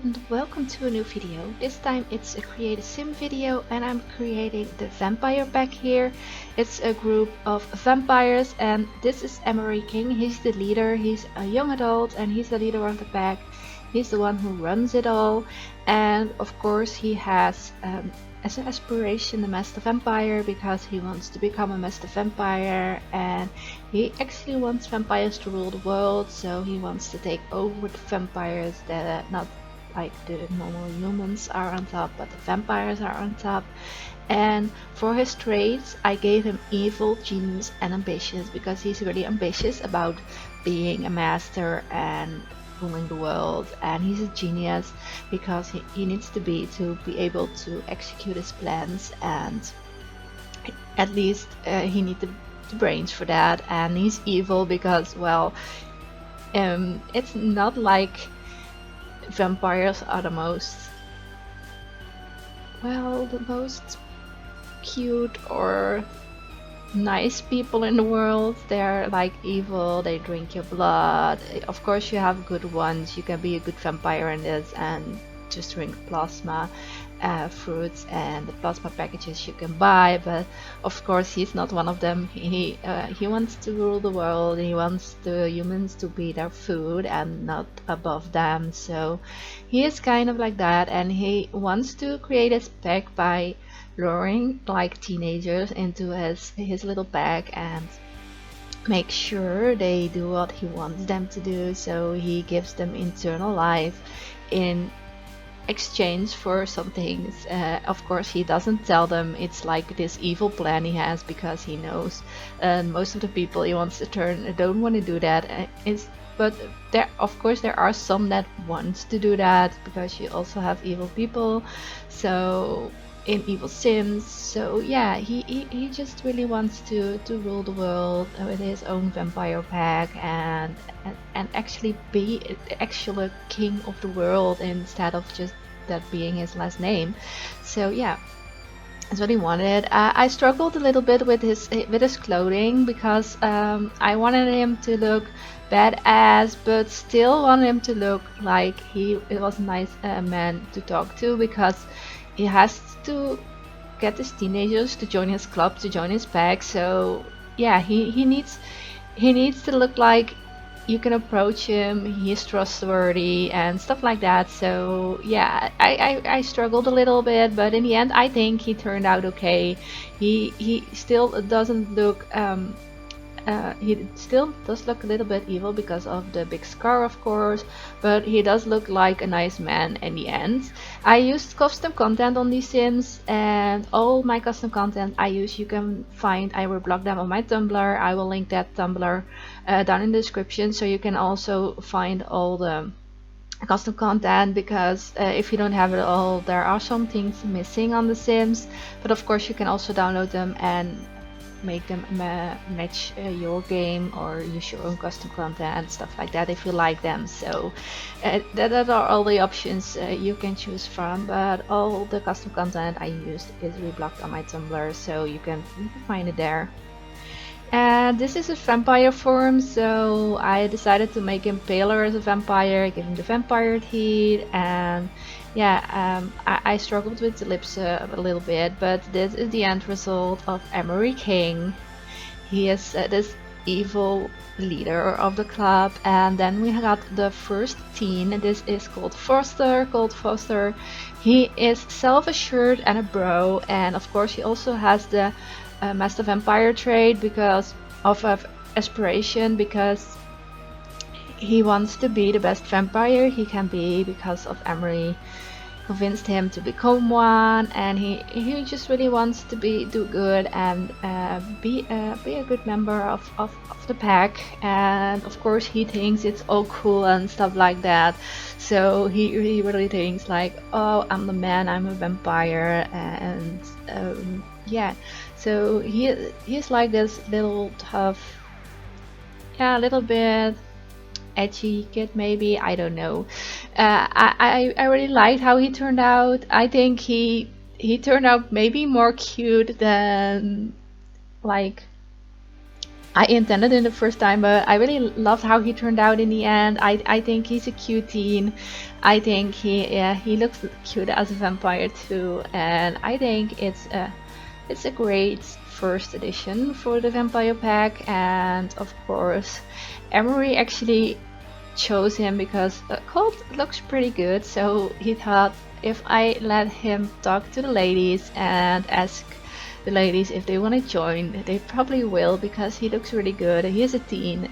and welcome to a new video. This time it's a create a sim video and I'm creating the vampire pack here. It's a group of vampires and this is Emory King. He's the leader, he's a young adult and he's the leader of the pack. He's the one who runs it all, and of course he has as an aspiration the Master Vampire because he wants to become a Master Vampire, and he actually wants vampires to rule the world, so he wants to take over the vampires that are not like the normal humans are on top, but the vampires are on top. And for his traits I gave him evil, genius and ambitious because he's really ambitious about being a master and ruling the world, and he's a genius because he needs to be able to execute his plans, and at least he needs the brains for that. And he's evil because, well, it's not like vampires are the most cute or nice people in the world. They're like evil, they drink your blood. Of course you have good ones, you can be a good vampire in this and just drink plasma fruits and the plasma packages you can buy, but of course he's not one of them. He wants to rule the world, he wants the humans to be their food and not above them, so he is kind of like that, and he wants to create his pack by luring like teenagers into his little pack and make sure they do what he wants them to do. So he gives them eternal life in exchange for some things. Of course he doesn't tell them it's like this evil plan he has because he knows most of the people he wants to turn don't want to do that. But there, of course, there are some that want to do that because you also have evil people. So in evil sims, so yeah, he just really wants to rule the world with his own vampire pack and actually be the actual king of the world instead of just that being his last name. So yeah, that's what he wanted. I struggled a little bit with his clothing because I wanted him to look badass but still wanted him to look like it was a nice man to talk to, because he has to get his teenagers to join his club, to join his pack. So yeah, he needs to look like you can approach him, he's trustworthy and stuff like that. So yeah, I struggled a little bit, but in the end I think he turned out okay. He still doesn't look he still does look a little bit evil because of the big scar, of course, but he does look like a nice man in the end. I used custom content on these sims, and all my custom content you can find, I will blog them on my Tumblr. I will link that Tumblr down in the description, so you can also find all the custom content, because if you don't have it all, there are some things missing on the sims, but of course you can also download them and make them match your game or use your own custom content and stuff like that if you like them. So that are all the options you can choose from, but all the custom content I used is reblocked on my Tumblr, so you can find it there. And this is a vampire form, so I decided to make him paler as a vampire, give him the vampire teeth, and yeah, I struggled with the lips a little bit, but this is the end result of Emory King. He is this evil leader of the club, and then we got the first teen. This is called Foster. He is self-assured and a bro, and of course he also has the Master Vampire trait because of aspiration, because he wants to be the best vampire he can be because of Emory convinced him to become one, and he just really wants to do good and be a good member of the pack. And of course he thinks it's all cool and stuff like that, so he really thinks like, oh, I'm the man, I'm a vampire, and yeah, so he's like this little tough, yeah, a little bit edgy kid, maybe, I don't know. I really liked how he turned out. I think he turned out maybe more cute than like I intended in the first time, but I really loved how he turned out in the end. I think he's a cute teen. I think he looks cute as a vampire too, and I think it's a great first edition for the vampire pack. And of course, Emory actually chose him because Colt looks pretty good, so he thought if I let him talk to the ladies and ask the ladies if they want to join, they probably will because he looks really good. He is a teen,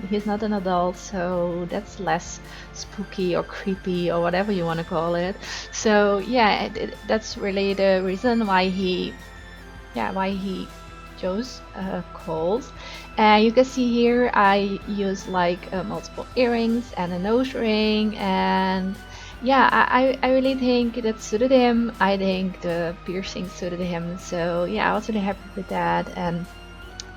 he's not an adult, so that's less spooky or creepy or whatever you want to call it. So yeah, that's really the reason why he chose Colt. And you can see here I use like multiple earrings and a nose ring, and yeah, I really think that suited him. I think the piercing suited him, so yeah, I was really happy with that. And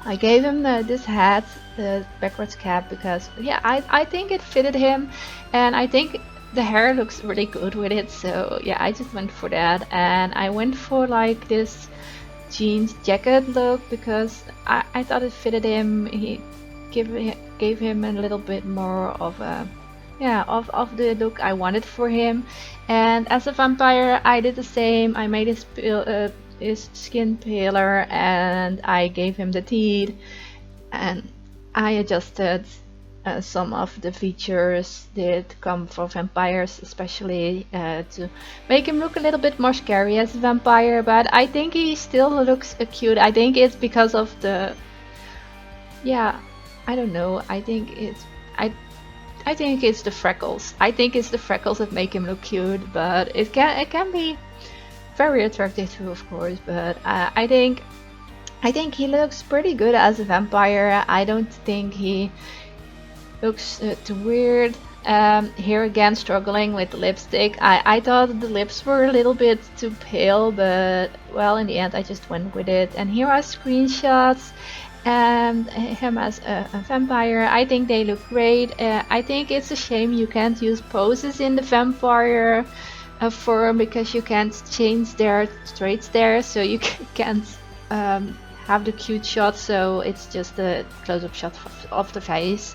I gave him this hat, the backwards cap, because yeah, I think it fitted him, and I think the hair looks really good with it, so yeah, I just went for that. And I went for like this jeans jacket look because I thought it fitted him. He gave him a little bit more of a of the look I wanted for him. And as a vampire, I did the same. I made his skin paler, and I gave him the teeth, and I adjusted some of the features that come for vampires, especially to make him look a little bit more scary as a vampire. But I think he still looks cute. I think it's because of the, yeah, I don't know. I think it's the freckles. I think it's the freckles that make him look cute, but it can be very attractive too, of course. But I think he looks pretty good as a vampire. I don't think he looks too weird. Here again, struggling with the lipstick. I thought the lips were a little bit too pale, but well, in the end, I just went with it. And here are screenshots. And him as a vampire. I think they look great. I think it's a shame you can't use poses in the vampire form because you can't change their traits there, so you can't have the cute shot, so it's just a close-up shot of the face.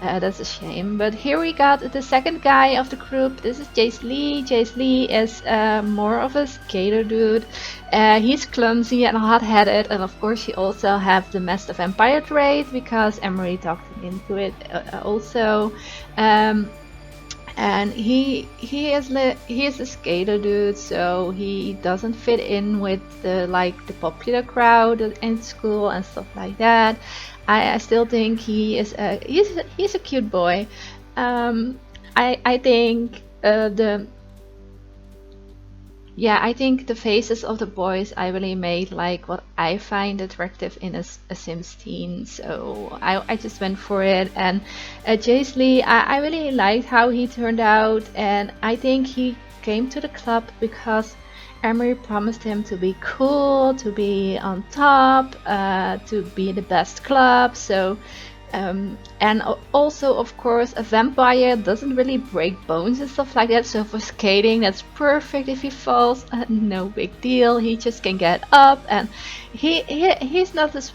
That's a shame. But here we got the second guy of the group. This is Jace Lee. Jace Lee is more of a skater dude. He's clumsy and hot-headed, and of course he also has the Master Vampire trait because Emory talked him into it also. And he is a skater dude, so he doesn't fit in with the popular crowd in school and stuff like that. I still think he's a cute boy. I think I think the faces of the boys I really made like what I find attractive in a Sims teen, so I just went for it. And Jace Lee, I really liked how he turned out, and I think he came to the club because Emory promised him to be cool, to be on top, to be the best club. So, and also, of course, a vampire doesn't really break bones and stuff like that. So for skating, that's perfect. If he falls, no big deal. He just can get up, and he's not as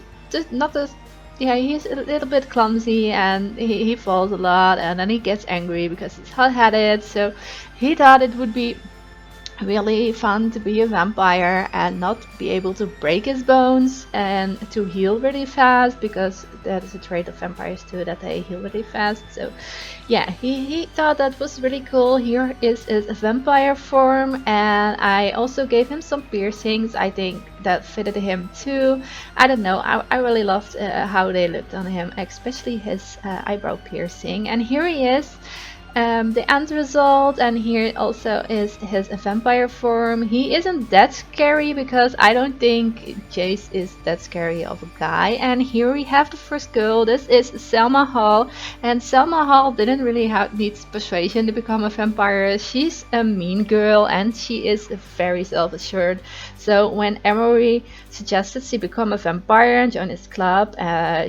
yeah, he's a little bit clumsy, and he falls a lot, and then he gets angry because he's hot-headed. So he thought it would be really fun to be a vampire and not be able to break his bones and to heal really fast, because that is a trait of vampires too, that they heal really fast. So yeah, he thought that was really cool. Here is a vampire form, and I also gave him some piercings. I think that fitted him too. I don't know, I really loved how they looked on him, especially his eyebrow piercing. And here he is, the end result, and here also is his vampire form. He isn't that scary because I don't think Jace is that scary of a guy. And here we have the first girl. This is Selma Hall, and Selma Hall didn't really need persuasion to become a vampire. She's a mean girl and she is very self-assured. So when Emory suggested she become a vampire and join his club,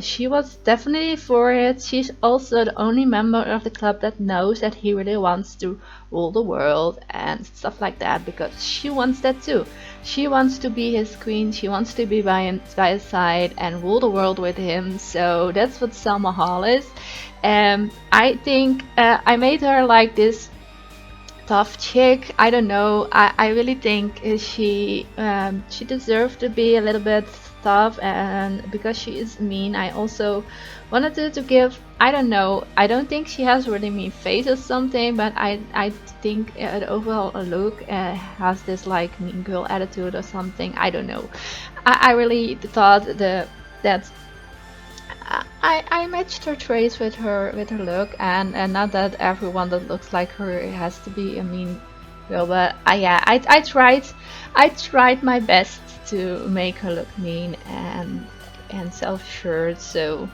she was definitely for it. She's also the only member of the club that knows shows that he really wants to rule the world and stuff like that, because she wants that too. She wants to be his queen, she wants to be by his side and rule the world with him. So that's what Selma Hall is. I think I made her like this tough chick. I don't know. I really think she deserved to be a little bit tough, and because she is mean, I also wanted to give. I don't know. I don't think she has really mean face or something, but I think the overall look has this like mean girl attitude or something. I don't know. I really thought that I matched her traits with her look, and not that everyone that looks like her has to be a mean girl, but yeah, I tried my best to make her look mean and self-assured. So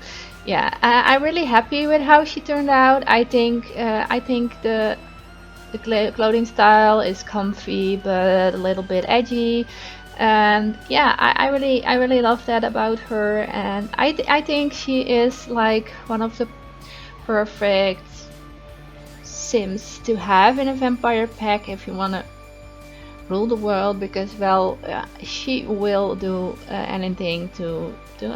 yeah, I'm really happy with how she turned out. I think the clothing style is comfy but a little bit edgy, and yeah, I really love that about her. And I think she is like one of the perfect sims to have in a vampire pack if you want to rule the world, because well, she will do anything to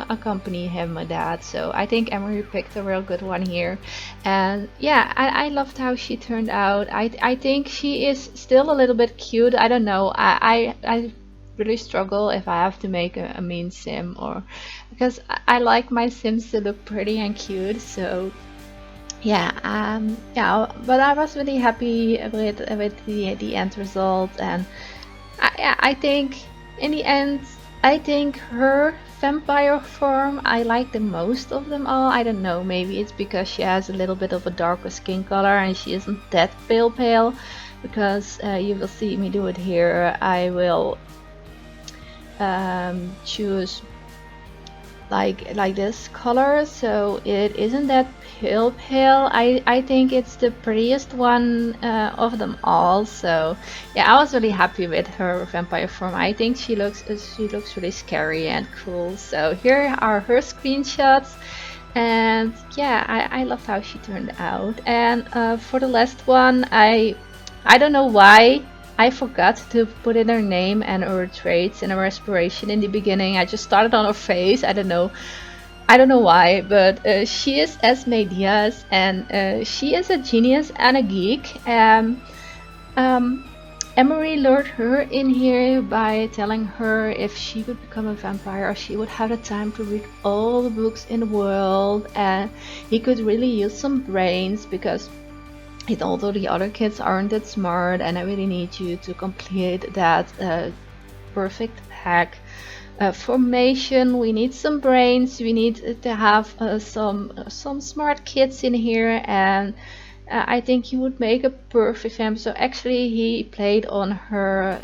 accompany him with that. So I think Emory picked a real good one here, and yeah, I loved how she turned out. I think she is still a little bit cute. I don't know. I really struggle if I have to make a mean sim, or because I like my sims to look pretty and cute. So yeah, yeah, but I was really happy with the end result, and yeah, I think in the end, I think her vampire form I like the most of them all. I don't know, maybe it's because she has a little bit of a darker skin color and she isn't that pale, because you will see me do it here. I will choose like this color, so it isn't that pale. I think it's the prettiest one of them all. So yeah, I was really happy with her vampire form. I think she looks really scary and cool. So here are her screenshots, and yeah, I loved how she turned out. And for the last one, I don't know why I forgot to put in her name and her traits and her aspiration in the beginning. I just started on her face. I don't know why, but she is Esme Diaz, and she is a genius and a geek. Emory lured her in here by telling her if she would become a vampire, she would have the time to read all the books in the world, and he could really use some brains, because although the other kids aren't that smart, and I really need you to complete that perfect hack formation. We need some brains, we need to have some smart kids in here, and I think he would make a perfect vamp. So actually he played on her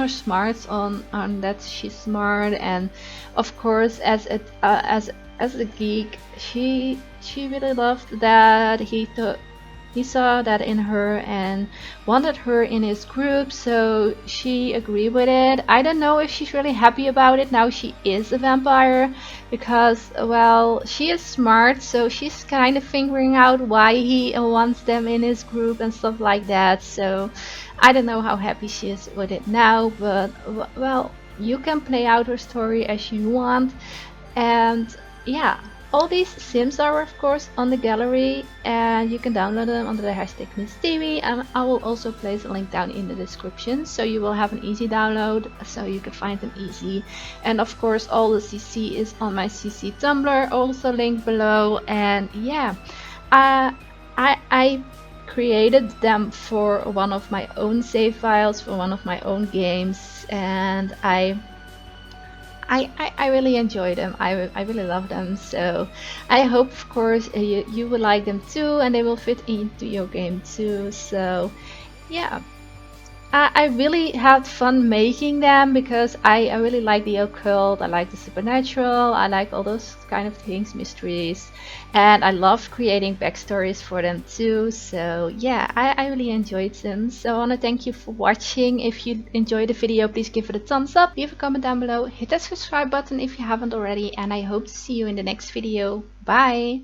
smarts, on that she's smart, and of course as a geek, she really loved that he saw that in her and wanted her in his group, so she agreed with it. I don't know if she's really happy about it now she is a vampire, because well, she is smart, so she's kind of figuring out why he wants them in his group and stuff like that. So I don't know how happy she is with it now, but well, you can play out her story as you want. And yeah, all these sims are of course on the gallery, and you can download them under the hashtag MissDiwy, and I will also place a link down in the description, so you will have an easy download, so you can find them easy. And of course all the CC is on my CC Tumblr, also linked below. And yeah, I created them for one of my own save files, for one of my own games, and I really enjoy them. I really love them. So I hope of course you will like them too, and they will fit into your game too. So yeah, I really had fun making them, because I really like the occult, I like the supernatural, I like all those kind of things, mysteries, and I love creating backstories for them too. So yeah, I really enjoyed them. So I want to thank you for watching. If you enjoyed the video, please give it a thumbs up, leave a comment down below, hit that subscribe button if you haven't already, and I hope to see you in the next video. Bye!